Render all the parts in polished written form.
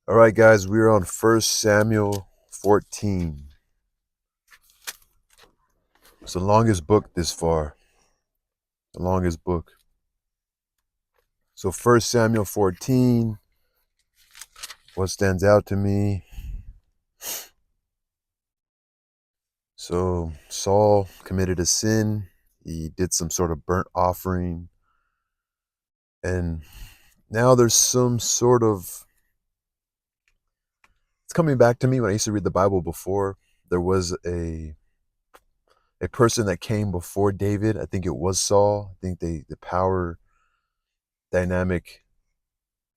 All right, guys, we're on 1 Samuel 14. It's the longest book this far. The longest book. So 1 Samuel 14, what stands out to me? So Saul committed a sin. He did some sort of burnt offering. And now there's some sort of, it's coming back to me when I used to read the Bible before. There was a person that came before David. I think it was Saul. I think the power dynamic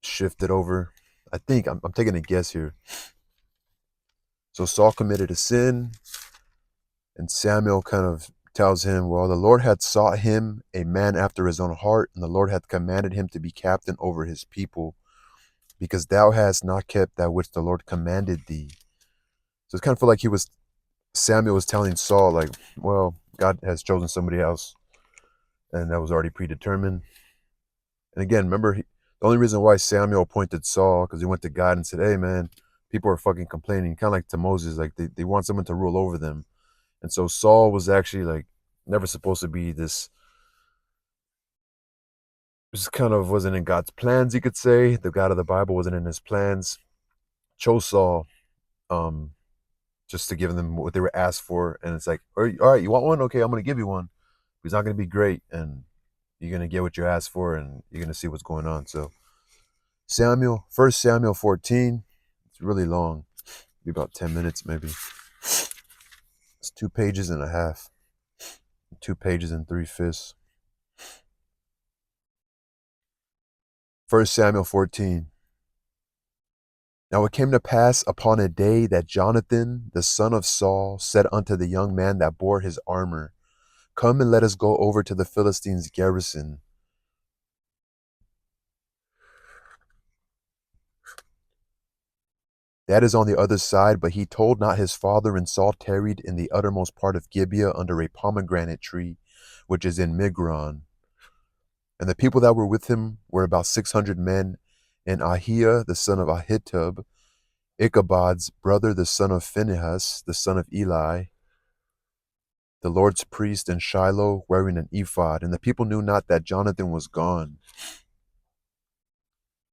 shifted over. I think I'm taking a guess here. So Saul committed a sin, and Samuel kind of tells him, well, the Lord had sought him a man after his own heart, and the Lord hath commanded him to be captain over his people, because thou hast not kept that which the Lord commanded thee. So it's kind of feel like Samuel was telling Saul, like, well, God has chosen somebody else, and that was already predetermined. And again, remember, the only reason why Samuel appointed Saul, because he went to God and said, hey, man, people are fucking complaining, kind of like to Moses, like they want someone to rule over them. And so Saul was actually like never supposed to be this kind of wasn't in God's plans, you could say. The God of the Bible wasn't in his plans. Chose Saul um, just to give them what they were asked for. And it's like, all right, you want one? Okay, I'm going to give you one. He's not going to be great. And you're going to get what you asked for, and you're going to see what's going on. So 1 Samuel 14, it's really long. Be about 10 minutes maybe. It's 2 pages and a half. 2 pages and 3/5. 1 Samuel 14. Now it came to pass upon a day that Jonathan, the son of Saul, said unto the young man that bore his armor, come and let us go over to the Philistines' garrison. That is on the other side, but he told not his father, and Saul tarried in the uttermost part of Gibeah under a pomegranate tree, which is in Migron. And the people that were with him were about 600 men, and Ahiah, the son of Ahitub, Ichabod's brother, the son of Phinehas, the son of Eli, the Lord's priest in Shiloh, wearing an ephod. And the people knew not that Jonathan was gone.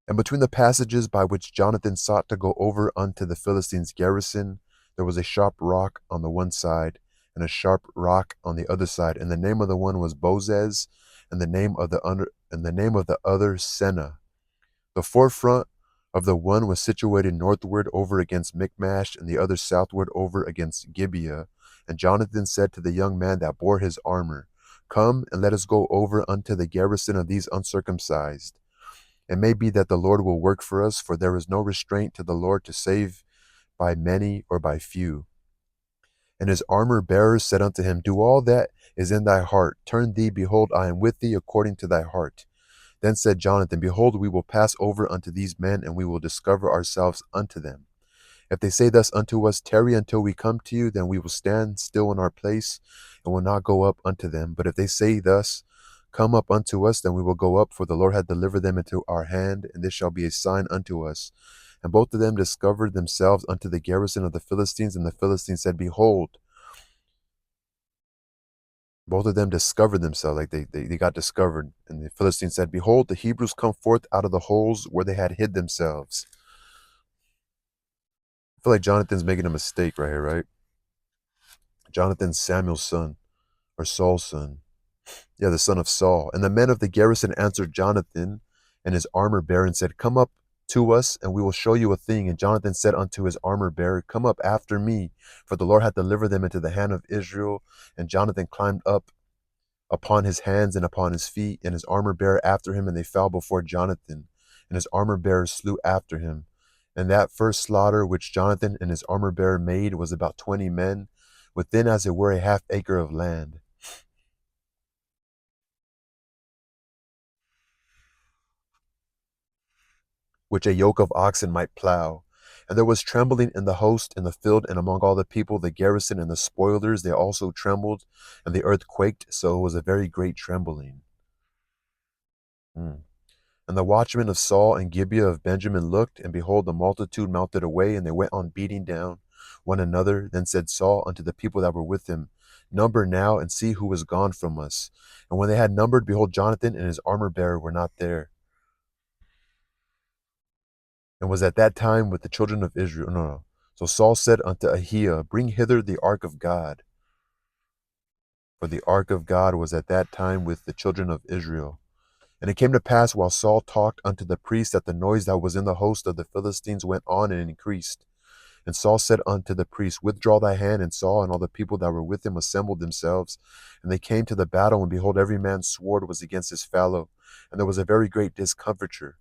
And between the passages by which Jonathan sought to go over unto the Philistines' garrison, there was a sharp rock on the one side, and a sharp rock on the other side. And the name of the one was Bozez, and the name of the other Seneh. The forefront of the one was situated northward over against Michmash, and the other southward over against Gibeah. And Jonathan said to the young man that bore his armor, come and let us go over unto the garrison of these uncircumcised. It may be that the Lord will work for us, for there is no restraint to the Lord to save by many or by few. And his armor bearer said unto him, do all that is in thy heart. Turn thee, behold, I am with thee according to thy heart. Then said Jonathan, behold, we will pass over unto these men, and we will discover ourselves unto them. If they say thus unto us, tarry until we come to you, then we will stand still in our place, and will not go up unto them. But if they say thus, come up unto us, then we will go up, for the Lord hath delivered them into our hand, and this shall be a sign unto us. And both of them discovered themselves unto the garrison of the Philistines, and the Philistines said, behold, both of them discovered themselves, like they got discovered. And the Philistines said, behold, the Hebrews come forth out of the holes where they had hid themselves. I feel like Jonathan's making a mistake right here, right? Jonathan's Samuel's son, or Saul's son. Yeah, the son of Saul. And the men of the garrison answered Jonathan and his armor bearer and said, come up to us, and we will show you a thing. And Jonathan said unto his armor bearer, come up after me, for the Lord hath delivered them into the hand of Israel. And Jonathan climbed up upon his hands and upon his feet, and his armor bearer after him, and they fell before Jonathan, and his armor bearer slew after him. And that first slaughter which Jonathan and his armor bearer made was about 20 men, within as it were a half acre of land, which a yoke of oxen might plow. And there was trembling in the host, in the field, and among all the people, the garrison and the spoilers, they also trembled, and the earth quaked, so it was a very great trembling. Mm. And the watchmen of Saul and Gibeah of Benjamin looked, and behold, the multitude melted away, and they went on beating down one another. Then said Saul unto the people that were with him, Number now, and see who is gone from us. And when they had numbered, behold, Jonathan and his armor bearer were not there. And was at that time with the children of Israel. No. So Saul said unto Ahiah, Bring hither the ark of God. For the ark of God was at that time with the children of Israel. And it came to pass while Saul talked unto the priest that the noise that was in the host of the Philistines went on and increased. And Saul said unto the priest, Withdraw thy hand. And Saul and all the people that were with him assembled themselves. And they came to the battle, and behold, every man's sword was against his fellow. And there was a very great discomfiture.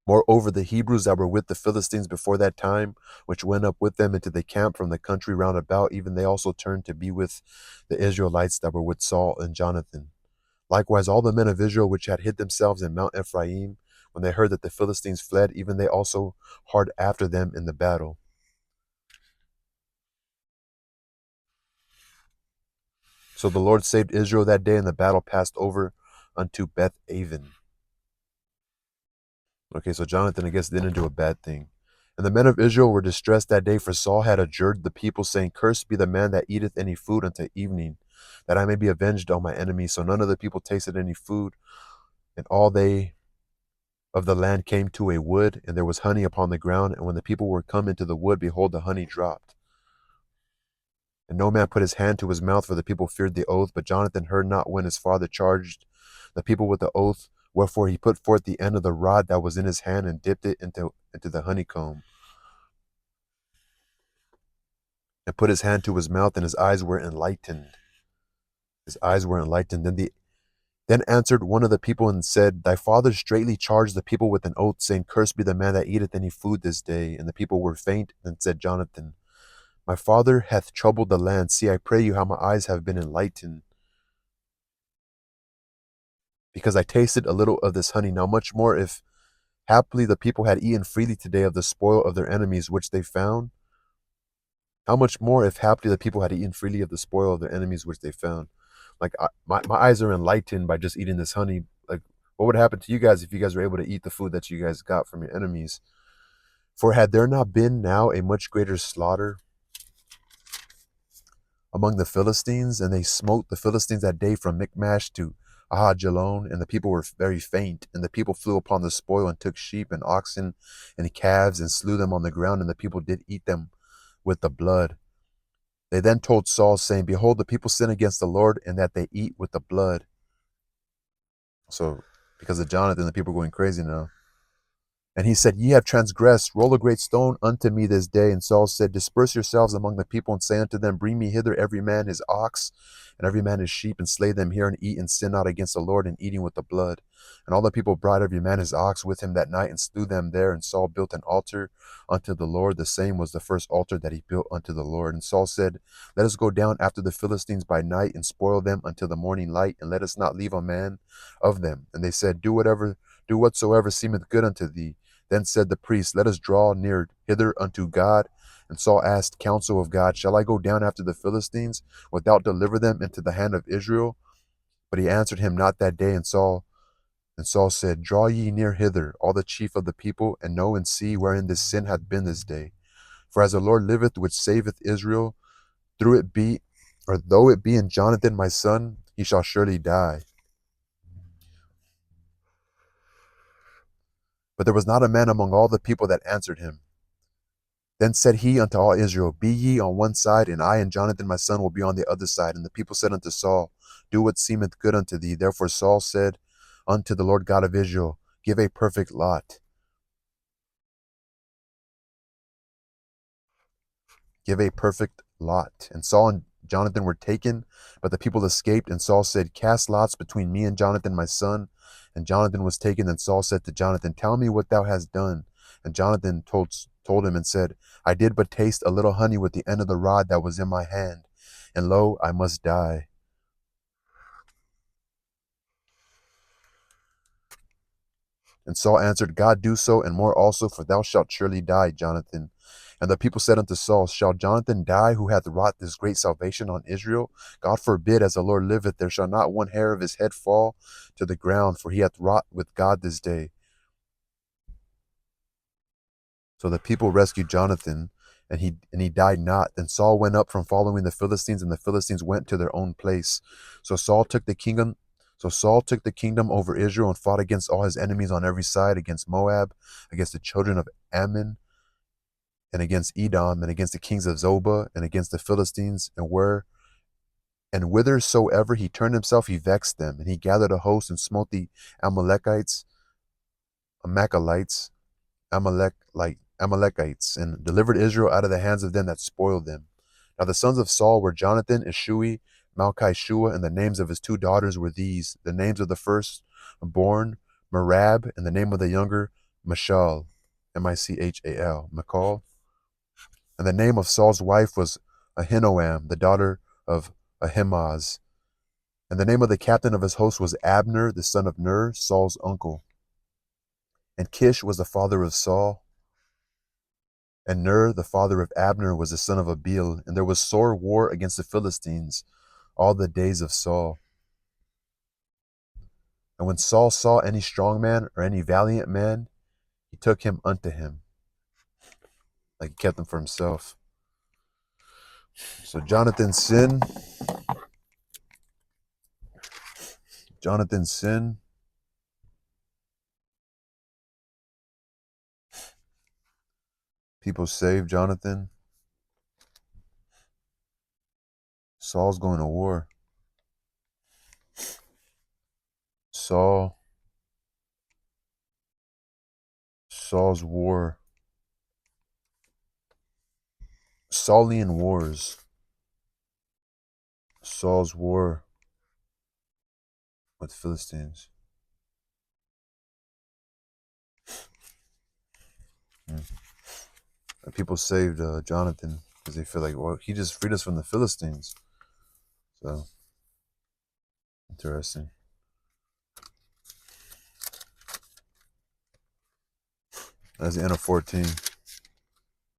Moreover, the Hebrews that were with the Philistines before that time, which went up with them into the camp from the country round about, even they also turned to be with the Israelites that were with Saul and Jonathan. Likewise, all the men of Israel which had hid themselves in Mount Ephraim, when they heard that the Philistines fled, even they also hard after them in the battle. So the Lord saved Israel that day, and the battle passed over unto Beth Aven. Okay, so Jonathan, I guess, didn't do a bad thing. And the men of Israel were distressed that day, for Saul had adjured the people, saying, Cursed be the man that eateth any food until evening, that I may be avenged on my enemies. So none of the people tasted any food, and all they of the land came to a wood, and there was honey upon the ground. And when the people were come into the wood, behold, the honey dropped. And no man put his hand to his mouth, for the people feared the oath. But Jonathan heard not when his father charged the people with the oath. Wherefore he put forth the end of the rod that was in his hand, and dipped it into the honeycomb, and put his hand to his mouth, and his eyes were enlightened. His eyes were enlightened. Then answered one of the people and said, Thy father straitly charged the people with an oath, saying, Cursed be the man that eateth any food this day. And the people were faint. Then said Jonathan, My father hath troubled the land. See, I pray you, how my eyes have been enlightened, because I tasted a little of this honey. Now much more, if haply the people had eaten freely today of the spoil of their enemies which they found. How much more, if haply the people had eaten freely of the spoil of their enemies which they found. Like, my eyes are enlightened by just eating this honey. Like, what would happen to you guys if you guys were able to eat the food that you guys got from your enemies? For had there not been now a much greater slaughter among the Philistines, and they smote the Philistines that day from Michmash to Ahajalon, and the people were very faint, and the people flew upon the spoil, and took sheep and oxen and calves, and slew them on the ground, and the people did eat them with the blood. They then told Saul, saying, Behold, the people sin against the Lord, and that they eat with the blood. So, because of Jonathan, the people are going crazy now. And he said, Ye have transgressed. Roll a great stone unto me this day. And Saul said, Disperse yourselves among the people, and say unto them, Bring me hither every man his ox, and every man his sheep, and slay them here, and eat, and sin not against the Lord in eating with the blood. And all the people brought every man his ox with him that night, and slew them there. And Saul built an altar unto the Lord. The same was the first altar that he built unto the Lord. And Saul said, Let us go down after the Philistines by night, and spoil them until the morning light, and let us not leave a man of them. And they said, Do whatsoever seemeth good unto thee. Then said the priest, Let us draw near hither unto God. And Saul asked counsel of God, Shall I go down after the Philistines, without deliver them into the hand of Israel? But he answered him not that day. And Saul said, Draw ye near hither, all the chief of the people, and know and see wherein this sin hath been this day. For as the Lord liveth, which saveth Israel, though it be in Jonathan my son, he shall surely die. But there was not a man among all the people that answered him. Then said he unto all Israel, Be ye on one side, and I and Jonathan my son will be on the other side. And the people said unto Saul, Do what seemeth good unto thee. Therefore Saul said unto the Lord God of Israel, Give a perfect lot. Give a perfect lot. And Saul and Jonathan were taken, but the people escaped. And Saul said, Cast lots between me and Jonathan my son. And Jonathan was taken. And Saul said to Jonathan, Tell me what thou hast done. And Jonathan told him and said, I did but taste a little honey with the end of the rod that was in my hand, and lo, I must die. And Saul answered, God do so, and more also, for thou shalt surely die, Jonathan. And the people said unto Saul, Shall Jonathan die, who hath wrought this great salvation on Israel? God forbid, as the Lord liveth, there shall not one hair of his head fall to the ground, for he hath wrought with God this day. So the people rescued Jonathan, and he died not. Then Saul went up from following the Philistines, and the Philistines went to their own place. So Saul took the kingdom. So Saul took the kingdom over Israel and fought against all his enemies on every side, against Moab, against the children of Ammon, and against Edom, and against the kings of Zobah, and against the Philistines, and whithersoever he turned himself, he vexed them. And he gathered a host and smote the Amalekites, Amalekites, and delivered Israel out of the hands of them that spoiled them. Now the sons of Saul were Jonathan, Ishui, Malchishua, and the names of his two daughters were these: the names of the first born, Merab, and the name of the younger, Michal, Michal, Michal. And the name of Saul's wife was Ahinoam, the daughter of Ahimaaz. And the name of the captain of his host was Abner, the son of Ner, Saul's uncle. And Kish was the father of Saul. And Ner, the father of Abner, was the son of Abiel. And there was sore war against the Philistines all the days of Saul. And when Saul saw any strong man or any valiant man, he took him unto him. Like he kept him for himself. So Jonathan's sin. People saved Jonathan. Saul's going to war. Saul's war. Saulian wars. Saul's war with Philistines. People saved Jonathan because they feel like, well, he just freed us from the Philistines. So, interesting. That's the end of 14.